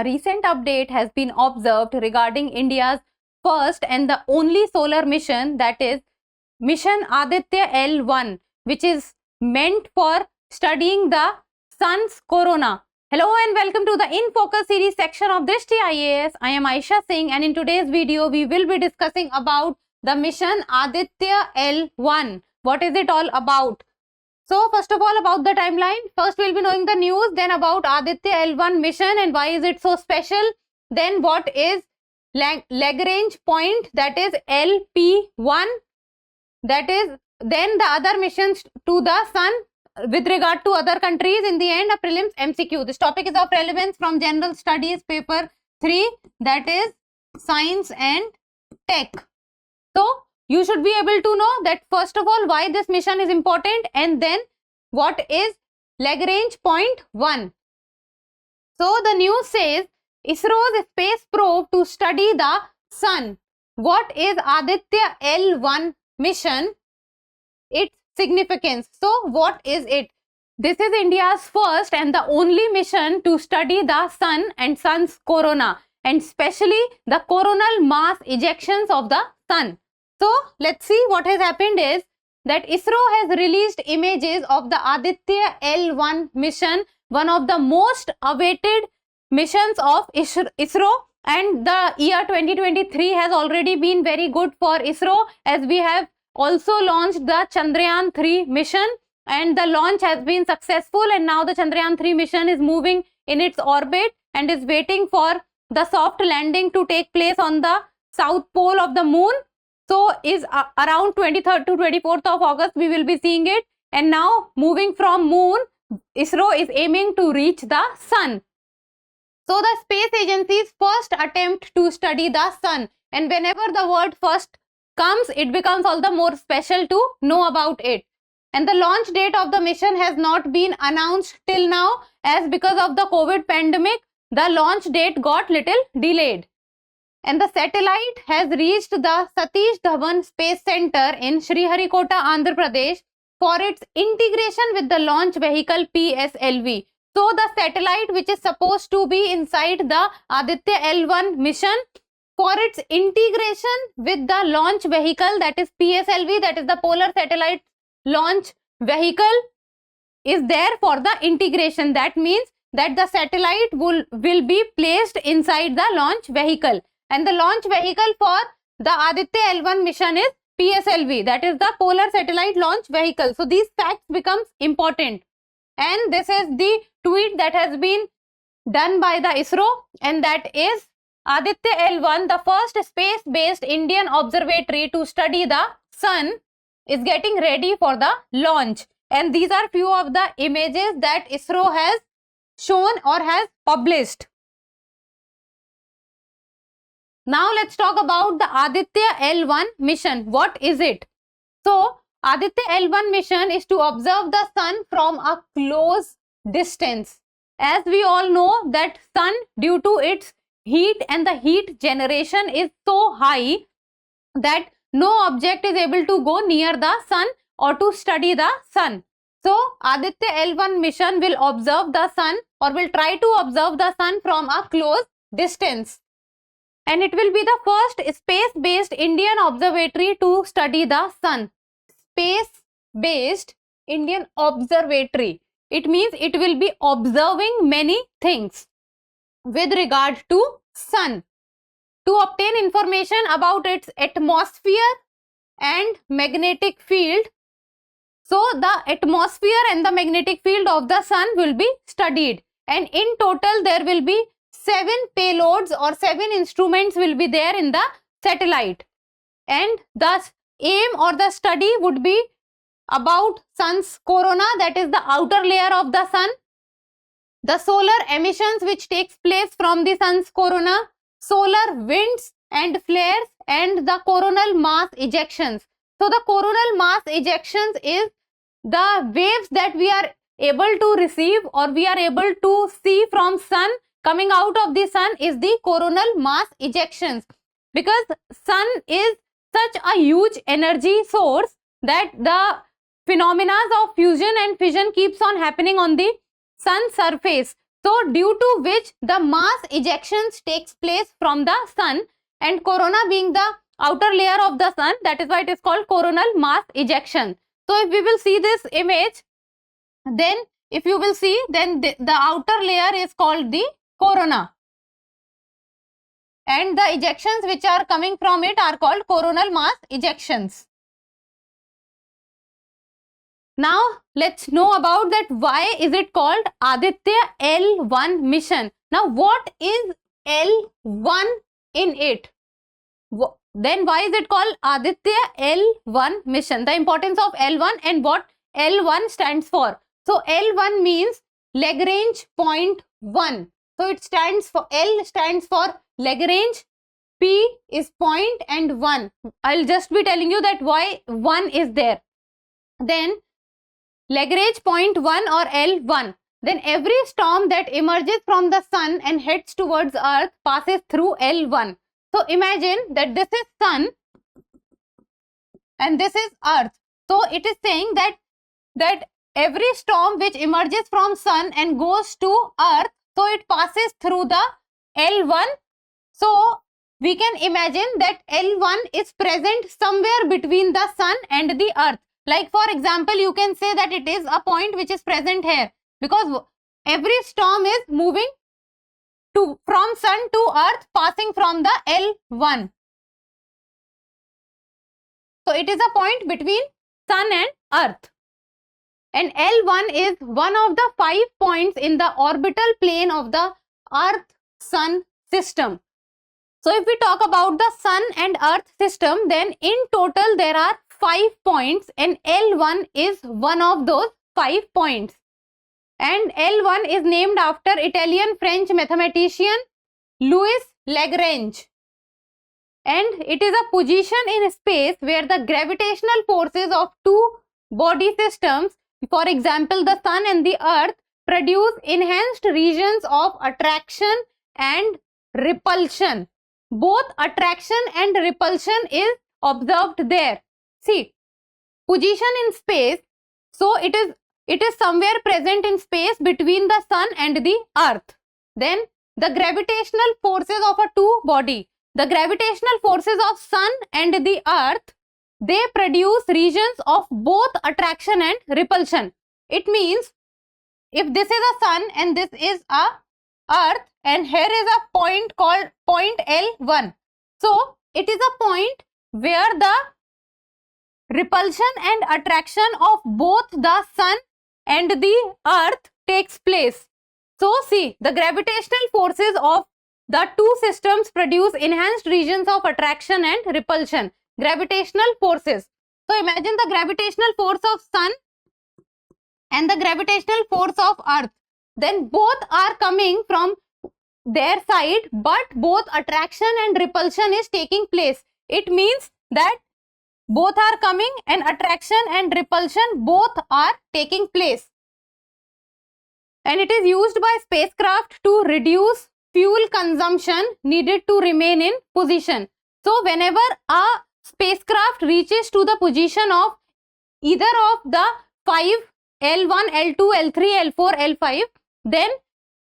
a recent update has been observed regarding India's first and the only solar mission, that is Mission Aditya L1, which is meant for studying the sun's corona. Hello and welcome to the In Focus series section of Drishti IAS. I am Aisha Singh, and in today's video we will be discussing about the mission Aditya L1. What is it all about? So first of all, about the timeline. First we'll be knowing the news, then about Aditya L1 mission and why is it so special. Then what is Lagrange point, that is LP1. That is then the other missions to the sun with regard to other countries. In the end, a prelims MCQ. This topic is of relevance from General Studies paper 3, that is Science and Tech. So you should be able to know that first of all why this mission is important, and then what is Lagrange point 1. So the news says ISRO's space probe to study the sun. What is Aditya L1 mission? Its significance. So what is it? This is India's first and the only mission to study the sun and sun's corona, and especially the coronal mass ejections of the sun. So let's see what has happened is that ISRO has released images of the Aditya L1 mission, one of the most awaited missions of ISRO, and the year 2023 has already been very good for ISRO, as we have also launched the Chandrayaan 3 mission and the launch has been successful, and now the Chandrayaan 3 mission is moving in its orbit and is waiting for the soft landing to take place on the south pole of the moon. So is around 23rd to 24th of August we will be seeing it, and now moving from moon, ISRO is aiming to reach the sun. So the space agency's first attempt to study the sun, and whenever the word first comes, it becomes all the more special to know about it. And the launch date of the mission has not been announced till now, as because of the COVID pandemic, the launch date got little delayed. And the satellite has reached the Satish Dhawan Space Center in Sriharikota, Andhra Pradesh for its integration with the launch vehicle PSLV. So the satellite which is supposed to be inside the Aditya L1 mission, for its integration with the launch vehicle, that is PSLV, that is the Polar Satellite Launch Vehicle, is there for the integration. That means that the satellite will be placed inside the launch vehicle, and the launch vehicle for the Aditya L1 mission is PSLV, that is the Polar Satellite Launch Vehicle. So these facts becomes important, and this is the tweet that has been done by the ISRO, and that is Aditya L1, the first space-based Indian observatory to study the sun, is getting ready for the launch. And these are few of the images that ISRO has shown or has published. Now let's talk about the Aditya L1 mission. What is it? So Aditya L1 mission is to observe the sun from a close distance. As we all know that sun, due to its heat and the heat generation is so high that no object is able to go near the sun or to study the sun. So Aditya L1 mission will observe the sun, or will try to observe the sun from a close distance, and it will be the first space-based Indian observatory to study the sun. Space-based Indian observatory. It means it will be observing many things with regard to sun, to obtain information about its atmosphere and magnetic field. So the atmosphere and the magnetic field of the sun will be studied, and in total there will be 7 payloads or 7 instruments will be there in the satellite, and the aim or the study would be about sun's corona, that is the outer layer of the sun, the solar emissions which takes place from the sun's corona, solar winds and flares, and the coronal mass ejections. So the coronal mass ejections is the waves that we are able to receive or we are able to see from sun, coming out of the sun, is the coronal mass ejections, because sun is such a huge energy source that the phenomena of fusion and fission keeps on happening on the sun surface. So due to which the mass ejections takes place from the sun, and corona being the outer layer of the sun, that is why it is called coronal mass ejection. So if we will see this image, then if you will see, then the outer layer is called the corona, and the ejections which are coming from it are called coronal mass ejections. Now let's know about that why is it called Aditya L1 mission. Now what is L1 in it? Then why is it called Aditya L1 mission? The importance of L1 and what L1 stands for. So L1 means Lagrange point 1. So it stands for, L stands for Lagrange, P is point and 1. I'll just be telling you that why 1 is there. Then Lagrange point 1 or L1. Then every storm that emerges from the sun and heads towards earth passes through L1. So imagine that this is sun and this is earth. So it is saying that every storm which emerges from sun and goes to earth, so it passes through the L1. So we can imagine that L1 is present somewhere between the sun and the earth. Like for example, you can say that it is a point which is present here, because every storm is moving from sun to earth, passing from the L1. So it is a point between sun and earth. And L1 is one of the 5 points in the orbital plane of the Earth-Sun system. So if we talk about the sun and earth system, then in total there are 5 points and L1 is one of those 5 points. And L1 is named after Italian-French mathematician Louis Lagrange. And it is a position in space where the gravitational forces of two body systems, for example the sun and the earth, produce enhanced regions of attraction and repulsion. Both attraction and repulsion is observed there. See, position in space, so it is somewhere present in space between the sun and the earth. Then the gravitational forces of a two body, the gravitational forces of sun and the earth, they produce regions of both attraction and repulsion. It means if this is a sun and this is a earth, and here is a point called point L1. So it is a point where the repulsion and attraction of both the sun and the earth takes place. So see, the gravitational forces of the two systems produce enhanced regions of attraction and repulsion. Gravitational forces. So imagine the gravitational force of sun and the gravitational force of earth. Then both are coming from their side, but both attraction and repulsion is taking place. It means that both are coming and attraction and repulsion both are taking place. And it is used by spacecraft to reduce fuel consumption needed to remain in position. So whenever a spacecraft reaches to the position of either of the 5, L1, L2, L3, L4, L5, then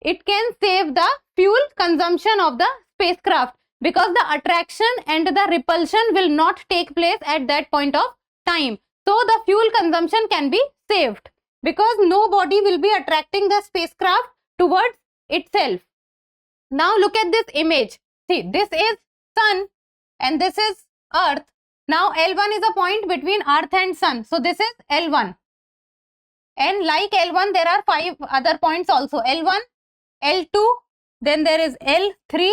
it can save the fuel consumption of the spacecraft, because the attraction and the repulsion will not take place at that point of time. So the fuel consumption can be saved, because no body will be attracting the spacecraft towards itself. Now look at this image. See, this is sun and this is earth. Now L1 is a point between earth and sun. So this is L1. And like L1, there are 5 other points also. L1, L2, then there is L3,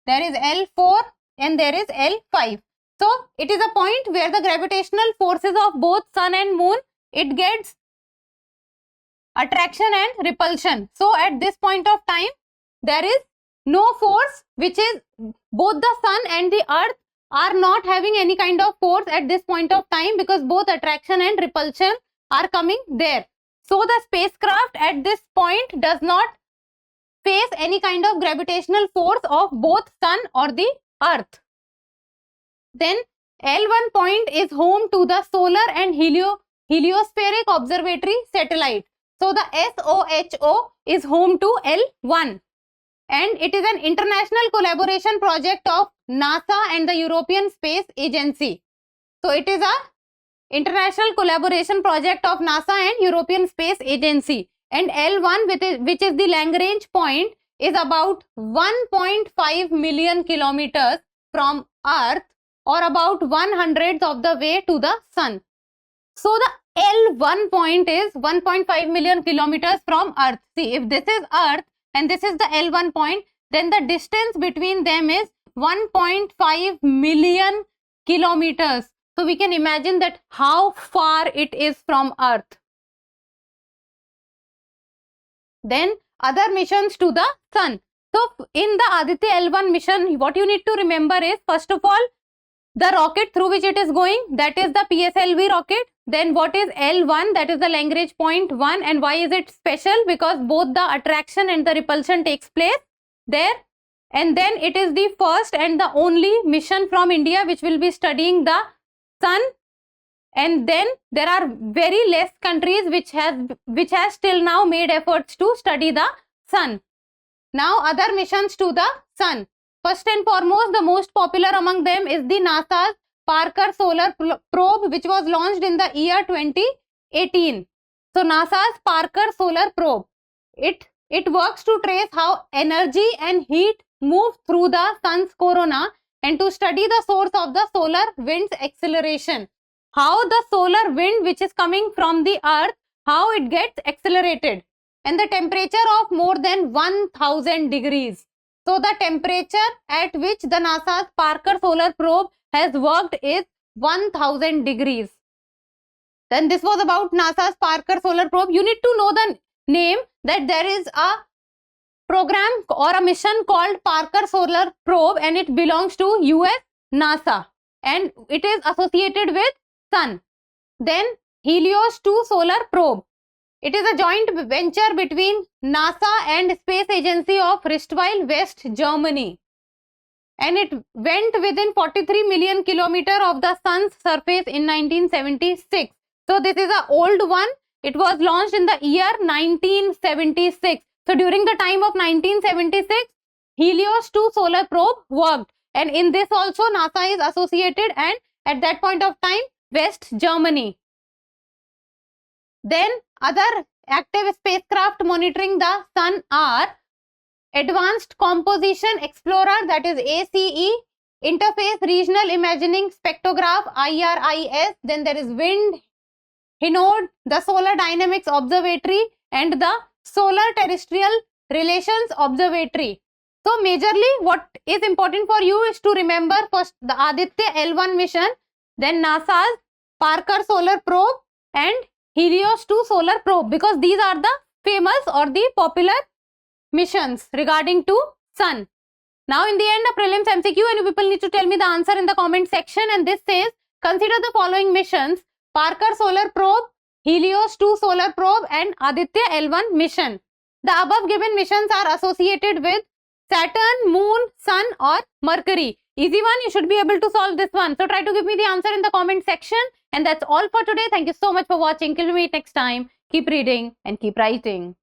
there is L4 and there is L5. So it is a point where the gravitational forces of both sun and moon, it gets attraction and repulsion. So at this point of time, there is no force, which is both the sun and the earth are not having any kind of force at this point of time, because both attraction and repulsion are coming there. So the spacecraft at this point does not face any kind of gravitational force of both sun or the earth. Then L1 point is home to the solar and heliospheric observatory satellite. So the SOHO is home to L1, and it is an international collaboration project of NASA and the European Space Agency. So it is a international collaboration project of NASA and European Space Agency, and L1, which is the Lagrange point, is about 1.5 million kilometers from Earth, or about 1/100th of the way to the Sun. So the L1 point is 1.5 million kilometers from Earth. See, if this is Earth and this is the L1 point, then the distance between them is 1.5 million kilometers. So we can imagine that how far it is from Earth. Then other missions to the Sun. So in the Aditya L1 mission, what you need to remember is, first of all, the rocket through which it is going, that is the PSLV rocket. Then what is L1, that is the Lagrange point 1, and why is it special? Because both the attraction and the repulsion takes place there. And then it is the first and the only mission from India which will be studying the Sun. And then there are very less countries which has till now made efforts to study the Sun. Now other missions to the Sun. First and foremost, the most popular among them is the NASA's Parker Solar Probe, which was launched in the year 2018. So NASA's Parker Solar Probe, it works to trace how energy and heat move through the Sun's corona, and to study the source of the solar wind's acceleration. How the solar wind which is coming from the Earth, how it gets accelerated, and the temperature of more than 1000 degrees. So the temperature at which the NASA's Parker Solar Probe has worked is 1000 degrees. Then this was about NASA's Parker Solar Probe. You need to know the name, that there is a program or a mission called Parker Solar Probe, and it belongs to US NASA, and it is associated with Sun. Then Helios 2 Solar Probe. It is a joint venture between NASA and Space Agency of Richtweiler, West Germany, and it went within 43 million kilometers of the Sun's surface in 1976. So this is an old one. It was launched in the year 1976. So during the time of 1976, Helios 2 Solar Probe worked, and in this also NASA is associated, and at that point of time West Germany. Then other active spacecraft monitoring the Sun are Advanced Composition Explorer, that is ACE, Interface Regional Imaging Spectrograph, IRIS. Then there is Wind, Hinode, the Solar Dynamics Observatory, and the Solar Terrestrial Relations Observatory. So majorly what is important for you is to remember first the Aditya L1 mission, then NASA's Parker Solar Probe, and Helios 2 Solar Probe, because these are the famous or the popular missions regarding to Sun. Now in the end, a prelims MCQ, and you people need to tell me the answer in the comment section, and this says, consider the following missions: Parker Solar Probe, Helios 2 Solar Probe, and Aditya L1 mission. The above given missions are associated with Saturn, Moon, Sun or Mercury. Easy one, you should be able to solve this one. So try to give me the answer in the comment section. And that's all for today. Thank you so much for watching. Till we meet next time. Keep reading and keep writing.